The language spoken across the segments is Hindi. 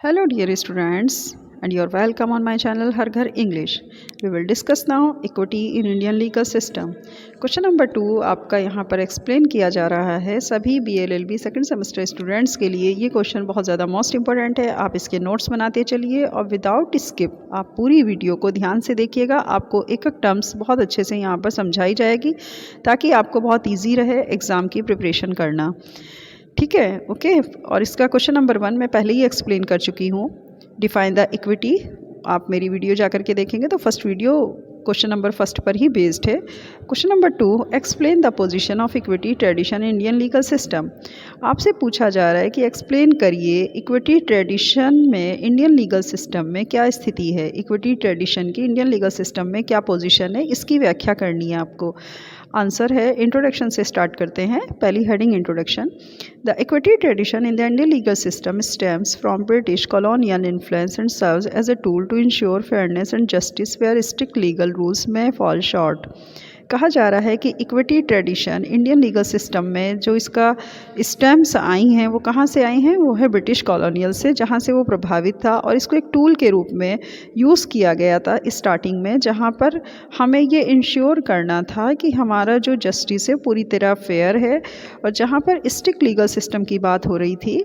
Hello dear students, and you're welcome on my channel Har Ghar English. We will discuss now equity in Indian legal system. Question number 2 आपका यहाँ पर एक्सप्लेन किया जा रहा है सभी BLLB सेकंड सेमेस्टर स्टूडेंट्स के लिए। ये क्वेश्चन बहुत ज़्यादा मोस्ट इंपॉर्टेंट है। आप इसके नोट्स बनाते चलिए और विदाउट स्किप आप पूरी वीडियो को ध्यान से देखिएगा। आपको एक एक टर्म्स बहुत अच्छे से यहाँ पर समझाई जाएगी ताकि आपको बहुत ईजी रहे एग्ज़ाम की प्रिपरेशन करना। ठीक है, ओके। और इसका क्वेश्चन नंबर 1 मैं पहले ही एक्सप्लेन कर चुकी हूँ। डिफाइन द इक्विटी, आप मेरी वीडियो जा करके देखेंगे तो first video question number first पर ही बेस्ड है। Question number 2, explain the position of equity tradition in Indian legal system. आपसे पूछा जा रहा है कि एक्सप्लेन करिए इक्विटी ट्रेडिशन में इंडियन लीगल सिस्टम में क्या स्थिति है, इक्विटी ट्रेडिशन की इंडियन लीगल सिस्टम में क्या पोजीशन है, इसकी व्याख्या करनी है आपको। आंसर है, इंट्रोडक्शन से स्टार्ट करते हैं। पहली heading introduction. The equity tradition in the Indian legal system stems from British colonial influence and serves as a tool to ensure fairness and justice where strict legal rules may fall short. कहा जा रहा है कि equity tradition Indian legal system में जो इसका स्टेम्स आई हैं वो कहाँ से आई हैं, वो है ब्रिटिश कॉलोनियल से, जहाँ से वो प्रभावित था। और इसको एक टूल के रूप में यूज़ किया गया था स्टार्टिंग में, जहाँ पर हमें ये इंश्योर करना था कि हमारा जो जस्टिस है पूरी तरह फेयर है। और जहाँ पर स्ट्रिक्ट लीगल सिस्टम की बात हो रही थी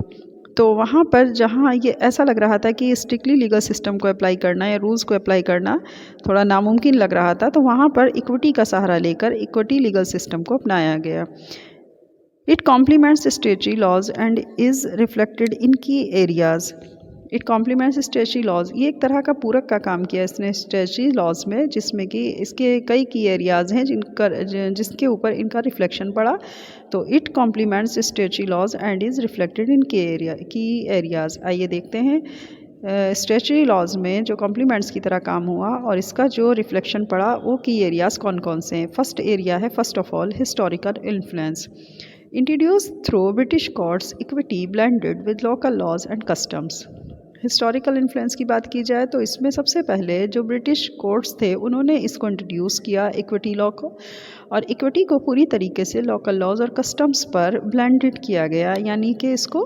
तो वहाँ पर जहाँ ये ऐसा लग रहा था कि स्ट्रिक्टली लीगल सिस्टम को अप्लाई करना या रूल्स को अप्लाई करना थोड़ा नामुमकिन लग रहा था, तो वहाँ पर इक्विटी का सहारा लेकर इक्विटी लीगल सिस्टम को अपनाया गया। It complements statutory laws and is reflected in key areas. It complements statutory laws, ये एक तरह का पूरक का काम किया इसने स्टेटरी लॉज में, जिसमें कि इसके कई की एरियाज़ हैं जिसके ऊपर इनका रिफ्लेक्शन पड़ा। तो it complements statutory laws and is reflected in key areas. आइए देखते हैं स्टेचुरी लॉज में जो कॉम्प्लीमेंट्स की तरह काम हुआ और इसका जो रिफ्लेक्शन पड़ा वो की एरियाज़ कौन कौन से हैं। फर्स्ट एरिया है, first of all, historical influence. Introduce through British courts equity blended with local laws and customs. Historical influence की बात की जाए तो इसमें सबसे पहले जो ब्रिटिश कोर्ट्स थे उन्होंने इसको इंट्रोड्यूस किया इक्विटी लॉ को, और इक्विटी को पूरी तरीके से लोकल लॉज और कस्टम्स पर ब्लेंडेड किया गया, यानी कि इसको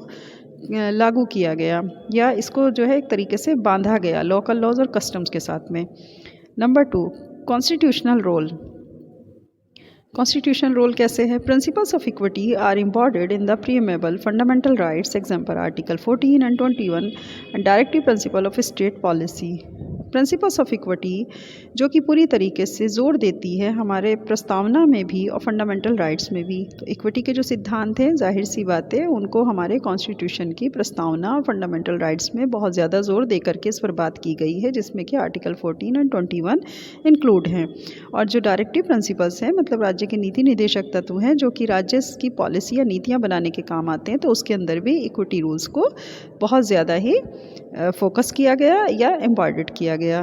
लागू किया गया या इसको जो है एक तरीके से बांधा गया लोकल लॉज और कस्टम्स के साथ में। Number 2, constitutional role. Constitutional role कैसे है? Principles of equity are embodied in the preamble fundamental rights example article 14 and 21 and directive principle of state policy. Principles of equity जो कि पूरी तरीके से जोर देती है हमारे प्रस्तावना में भी और फंडामेंटल राइट्स में भी। तो इक्विटी के जो सिद्धांत हैं जाहिर सी बात है उनको हमारे कॉन्स्टिट्यूशन की प्रस्तावना और फंडामेंटल राइट्स में बहुत ज़्यादा जोर दे करके इस पर बात की गई है, जिसमें कि आर्टिकल 14 एंड 21 इंक्लूड हैं। और जो डायरेक्टिव प्रिंसिपल्स हैं मतलब राज्य के नीति निदेशक तत्व हैं जो कि राज्य की पॉलिसी या नीतियाँ बनाने के काम आते हैं, तो उसके अंदर भी इक्विटी रूल्स को बहुत ज़्यादा ही फोकस किया गया या एम्बॉर्डेड किया गया।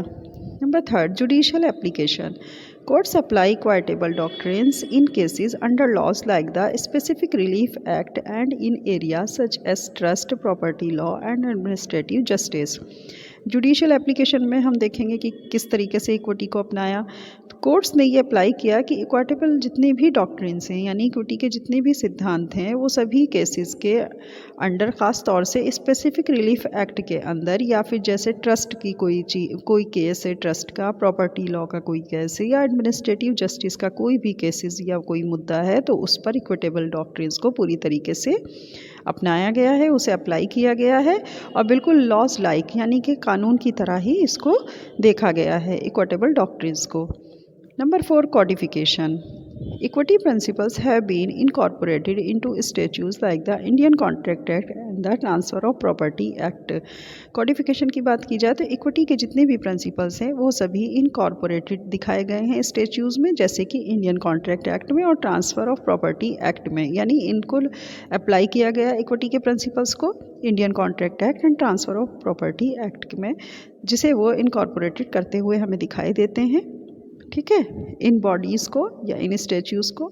Number 3, judicial application. Courts apply equitable doctrines in cases under laws like the Specific Relief Act and in areas such as trust, property law and administrative justice. Judicial application में हम देखेंगे कि किस तरीके से इक्विटी को अपनाया। तो कोर्ट्स ने ये अप्लाई किया कि इक्विटेबल जितने भी डॉक्ट्रिन्स हैं यानी इक्विटी के जितने भी सिद्धांत हैं वो सभी केसेस के अंडर, ख़ास तौर से स्पेसिफिक रिलीफ एक्ट के अंदर, या फिर जैसे ट्रस्ट की कोई केस है ट्रस्ट का, प्रॉपर्टी लॉ का कोई केस है या एडमिनिस्ट्रेटिव जस्टिस का कोई भी केसेस या कोई मुद्दा है, तो उस पर इक्विटेबल डॉक्ट्रिन्स को पूरी तरीके से अपनाया गया है, उसे अप्लाई किया गया है और बिल्कुल लॉज लाइक यानी कि कानून की तरह ही इसको देखा गया है इक्विटेबल डॉक्ट्रिन्स को। Number 4, कॉडिफिकेशन। Equity principles have been incorporated into statutes like the Indian Contract Act and the Transfer of Property Act. कॉडिफिकेशन की बात की जाए तो इक्विटी के जितने भी प्रिंसिपल्स हैं वो सभी इनकॉर्पोरेटेड दिखाए गए हैं स्टेच्यूज़ में, जैसे कि इंडियन कॉन्ट्रैक्ट एक्ट में और ट्रांसफ़र ऑफ प्रॉपर्टी एक्ट में, यानी इनको अप्लाई किया गया इक्विटी के प्रिंसिपल्स को Indian contract act and transfer of property act में, जिसे वो इनकॉर्पोरेटेड करते हुए हमें दिखाई देते हैं। ठीक है, इन बॉडीज़ को या इन स्टैच्यूज़ को।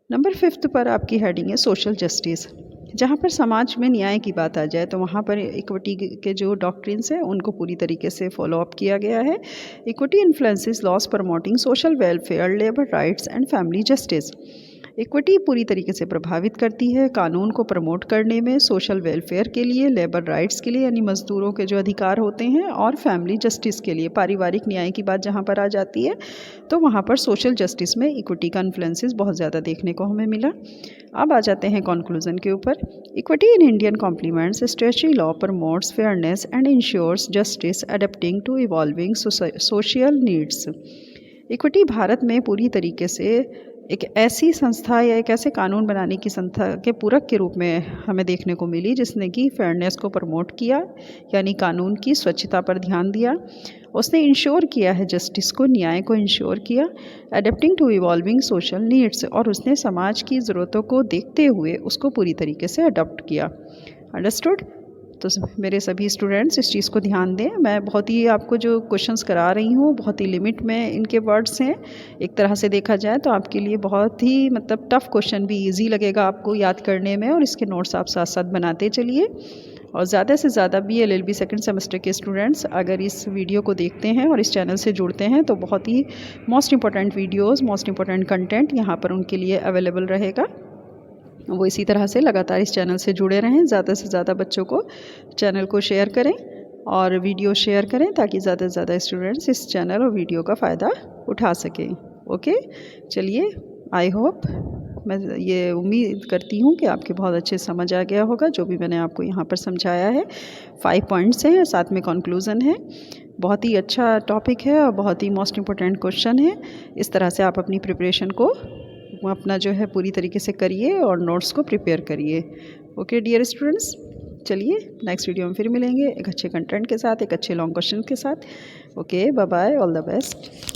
नंबर 5 पर आपकी हेडिंग है सोशल जस्टिस। जहाँ पर समाज में न्याय की बात आ जाए तो वहाँ पर इक्विटी के जो डॉक्ट्रिन्स हैं उनको पूरी तरीके से फॉलो अप किया गया है। Equity influences laws promoting social welfare, labour rights and family justice. Equity पूरी तरीके से प्रभावित करती है कानून को प्रमोट करने में, सोशल वेलफेयर के लिए, लेबर राइट्स के लिए यानी मजदूरों के जो अधिकार होते हैं, और फैमिली जस्टिस के लिए। पारिवारिक न्याय की बात जहाँ पर आ जाती है तो वहाँ पर सोशल जस्टिस में इक्विटी का इन्फ्लुएंसेस बहुत ज़्यादा देखने को हमें मिला। अब आ जाते हैं कंक्लूजन के ऊपर। Equity in Indian complements statutory law promotes fairness and ensures justice adapting to evolving social needs. Equity Bharat में पूरी तरीके से एक ऐसी संस्था या एक ऐसे कानून बनाने की संस्था के पूरक के रूप में हमें देखने को मिली जिसने कि फेयरनेस को प्रमोट किया, यानी कानून की स्वच्छता पर ध्यान दिया। उसने इंश्योर किया है जस्टिस को, न्याय को इंश्योर किया, adapting to evolving social needs, और उसने समाज की ज़रूरतों को देखते हुए उसको पूरी तरीके से अडॉप्ट किया। अंडरस्टूड? तो मेरे सभी स्टूडेंट्स इस चीज़ को ध्यान दें। मैं बहुत ही आपको जो क्वेश्चंस करा रही हूँ बहुत ही लिमिट में इनके वर्ड्स हैं। एक तरह से देखा जाए तो आपके लिए बहुत ही मतलब टफ़ क्वेश्चन भी इजी लगेगा आपको याद करने में, और इसके नोट्स आप साथ साथ बनाते चलिए। और ज़्यादा से ज़्यादा BLLB सेकंड सेमेस्टर के स्टूडेंट्स अगर इस वीडियो को देखते हैं और इस चैनल से जुड़ते हैं तो बहुत ही most important videos, most important content यहाँ पर उनके लिए अवेलेबल रहेगा। वो इसी तरह से लगातार इस चैनल से जुड़े रहें। ज़्यादा से ज़्यादा बच्चों को चैनल को शेयर करें और वीडियो शेयर करें ताकि ज़्यादा से ज़्यादा स्टूडेंट्स इस चैनल और वीडियो का फ़ायदा उठा सकें। ओके, चलिए, आई होप, मैं ये उम्मीद करती हूँ कि आपके बहुत अच्छे समझ आ गया होगा जो भी मैंने आपको यहाँ पर समझाया है। 5 पॉइंट्स हैं, साथ में कंक्लूज़न है। बहुत ही अच्छा टॉपिक है और बहुत ही मोस्ट इम्पोर्टेंट क्वेश्चन है। इस तरह से आप अपनी प्रिपरेशन को अपना जो है पूरी तरीके से करिए और नोट्स को प्रिपेयर करिए। ओके डियर स्टूडेंट्स, चलिए नेक्स्ट वीडियो में फिर मिलेंगे एक अच्छे कंटेंट के साथ, एक अच्छे लॉन्ग क्वेश्चन के साथ। Okay, bye bye, all the best.